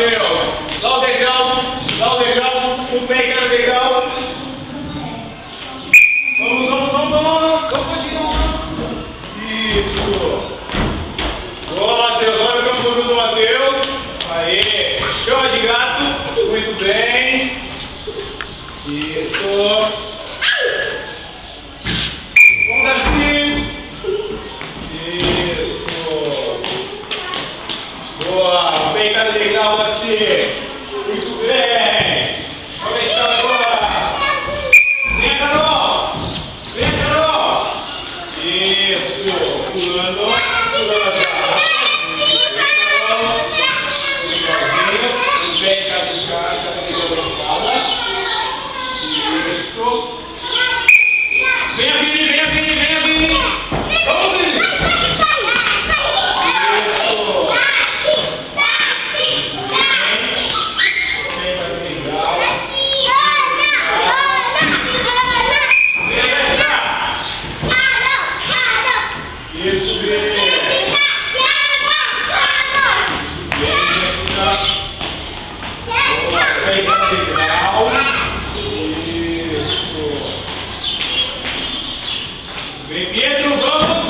Matheus. Dá o degrau, o pé em cada degrau. Vamos continuar. Isso. Boa, Matheus. Olha o canguru do Matheus. Aê. Show de gato. Muito bem. Isso. Vamos dar sim. Isso. Boa. Pé em cada degrau, assim. Muito bem. Olha a escada agora. Vem, Carol. Vem, Carol. Isso. Pulando já. Legalzinho. Vem, cada escada. Isso. Venha, Vini, venha, Vini, venha, Vini. Vamos, Vini. Isso. Vem, mais legal. Isso, Vini. Vem, Pedro, vamos!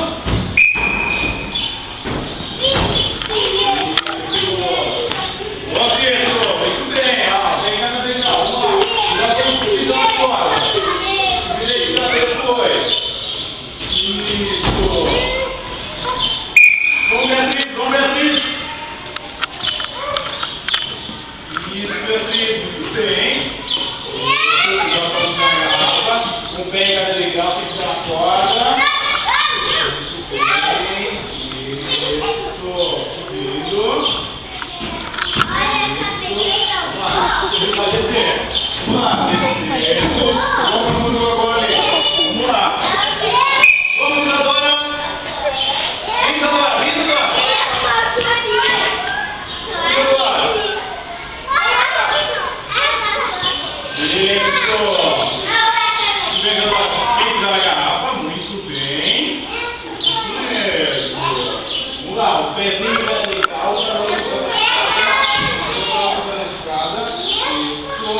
Boa, Pedro! Muito bem! Vem cá no degrau, vamos lá! Já tem um pouquinho agora! Vira esse lado depois! Isso! Vamos, Beatriz! Vamos, Beatriz! Isso, Beatriz! Muito bem! Isso! Já vamos na garrafa! Com o pé em cada degrau, sem puxar a corda! Vamos lá, descendo. Vamos pro agora ali. Vamos lá. Vamos, Isadora. Vem, Isadora. Vem, Isadora. Isso. Pegando a frente da garrafa. Muito bem. Isso mesmo. Vamos lá. O pezinho vai deitar. O outra na escada. Isso.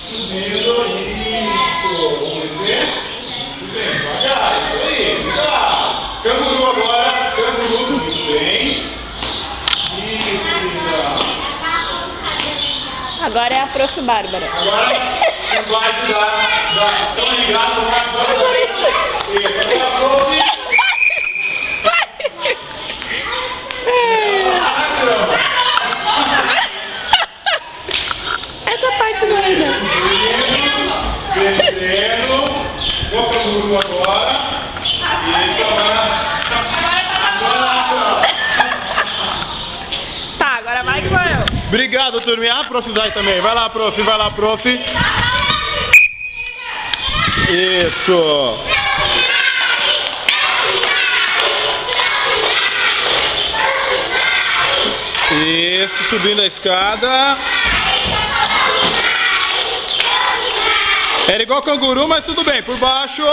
Subindo, isso. Vamos descer? Muito bem, devagar, isso aí, legal. Canguru agora, canguru, muito bem. Isso, legal. Agora é a Prof. Bárbara. Agora, embaixo da tão ligado, isso, agora a Prof. Essa parte não é Descendo, o canguru agora. Isso, agora. Tá, agora vai que vou eu. Obrigado, turminha. A prof vai também. Vai lá, prof. Vai lá, prof. Isso. Isso, subindo a escada. Era igual canguru, mas tudo bem. Por baixo.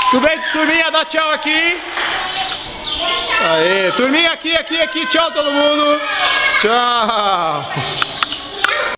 Tudo bem, turminha? Dá tchau aqui. Aê, turminha aqui. Tchau, todo mundo. Tchau.